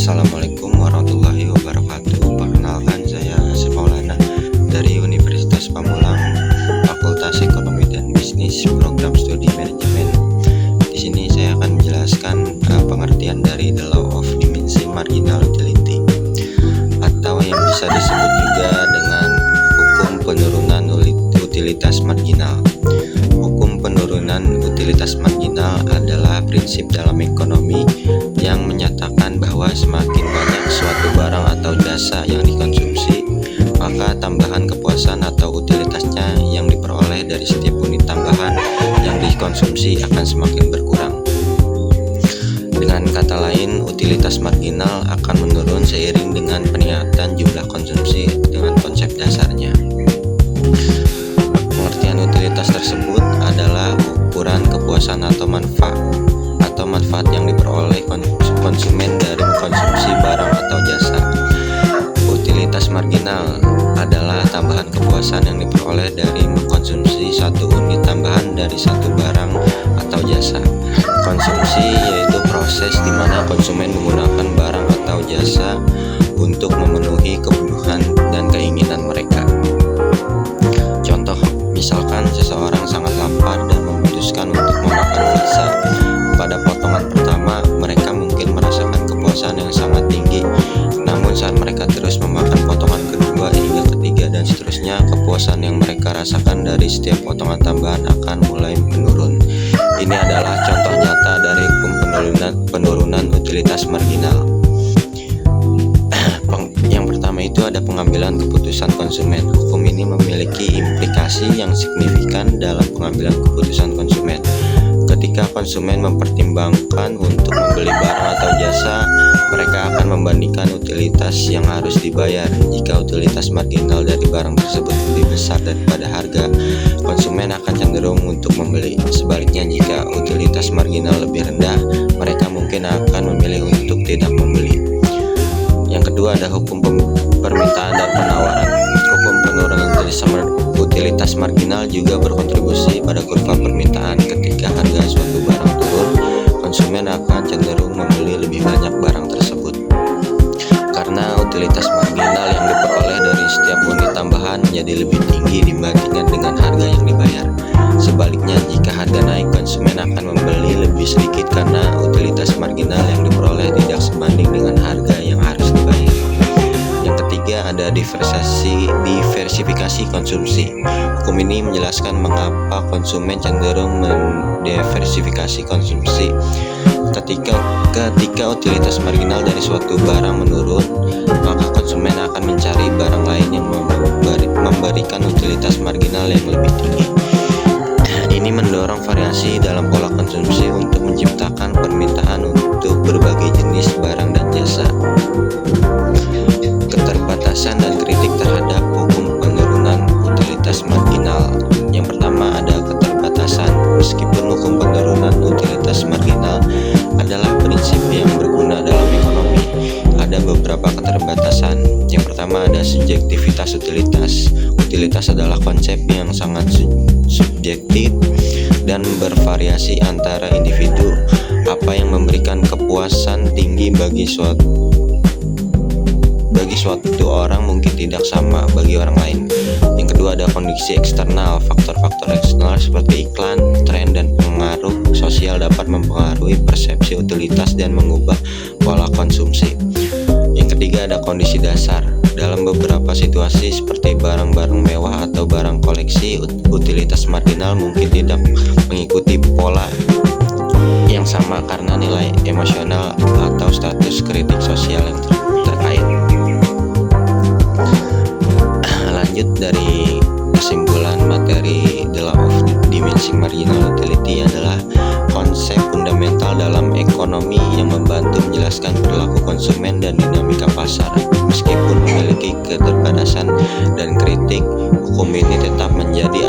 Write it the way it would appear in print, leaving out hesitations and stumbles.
Assalamualaikum warahmatullahi wabarakatuh. Perkenalkan, saya Asif Maulana dari Universitas Pamulang, Fakultas Ekonomi dan Bisnis, Program Studi Manajemen. Di sini saya akan menjelaskan pengertian dari The Law of Diminishing Marginal Utility, atau yang bisa disebut juga dengan hukum penurunan utilitas marginal. Hukum penurunan utilitas marginal adalah prinsip dalam ekonomi yang menyatakan bahwa semakin banyak suatu barang atau jasa yang dikonsumsi, maka tambahan kepuasan atau utilitasnya yang diperoleh dari setiap unit tambahan yang dikonsumsi akan semakin berkurang. Dengan kata lain, utilitas marginal akan menurun seiring dengan peningkatan jumlah konsumsi dengan konsep dasarnya. Pengertian utilitas tersebut adalah ukuran kepuasan atau manfaat yang diperoleh konsumen dari mengkonsumsi barang atau jasa. Utilitas marginal adalah tambahan kepuasan yang diperoleh dari mengkonsumsi satu unit tambahan dari satu barang atau jasa. Konsumsi yaitu proses di mana konsumen menggunakan barang atau jasa untuk memenuhi kebutuhan dan keinginan mereka. Contoh, misalkan seseorang sangat lapar dan memutuskan untuk memakan pizza. Pada potongan pertama, mereka mungkin merasakan kepuasan yang sangat tinggi. Namun saat mereka terus memakan potongan kedua hingga ketiga dan seterusnya, kepuasan yang mereka rasakan dari setiap potongan tambahan akan mulai menurun. Ini adalah contoh nyata dari hukum penurunan utilitas marginal. Yang pertama itu ada pengambilan keputusan konsumen. Hukum ini memiliki implikasi yang signifikan dalam pengambilan keputusan konsumen. Ketika konsumen mempertimbangkan untuk membeli barang atau jasa, mereka akan membandingkan utilitas yang harus dibayar. Jika utilitas marginal dari barang tersebut lebih besar daripada harga, konsumen akan cenderung untuk membeli. Sebaliknya, jika utilitas marginal lebih rendah, mereka mungkin akan memilih untuk tidak membeli. Yang kedua ada hukum permintaan dan penawaran. Hukum penurunan utilitas marginal juga berkontribusi pada kurva permintaan. Ketika harga suatu barang turun, konsumen akan cenderung membeli lebih banyak barang tersebut, karena utilitas marginal yang diperoleh dari setiap unit tambahan menjadi lebih tinggi dibandingkan dengan harga yang dibayar. Sebaliknya, jika harga naik, konsumen akan membeli lebih sedikit karena utilitas marginal yang diperoleh tidak sebanding dengan harga yang harus dibayar. Yang ketiga ada diversifikasi konsumsi. Hukum ini menjelaskan mengapa konsumen cenderung mendiversifikasi konsumsi. Ketika utilitas marginal dari suatu barang menurun, maka konsumen akan mencari barang lain yang memberikan utilitas marginal yang lebih tinggi. Ini mendorong variasi dalam pola konsumsi untuk menciptakan permintaan untuk berbagai jenis barang dan jasa. Keterbatasan dan kritik terhadap hukum penurunan utilitas marginal. Yang pertama ada keterbatasan. Meskipun hukum penurunan utilitas marginal adalah prinsip yang berguna dalam ekonomi, ada beberapa keterbatasan. Yang pertama ada subjektivitas utilitas. Utilitas adalah konsep yang sangat subjektif dan bervariasi antara individu. Apa yang memberikan kepuasan tinggi bagi suatu orang mungkin tidak sama bagi orang lain. Yang kedua ada kondisi eksternal. Faktor-faktor eksternal seperti iklan, tren, dan pengaruh sosial dapat mempengaruhi persepsi utilitas dan mengubah pola konsumsi. Yang ketiga ada kondisi dasar. Dalam beberapa situasi seperti barang-barang mewah atau barang koleksi, utilitas marginal mungkin tidak mengikuti pola yang sama karena nilai emosional atau status kritik sosial yang terkait. Lanjut dari kesimpulan materi The Law of Diminishing Marginal Utility adalah konsep fundamental dalam ekonomi yang membantu menjelaskan perilaku konsumen dan dinamika pasar. Meskipun memiliki keterbatasan dan kritik, hukum ini tetap menjadi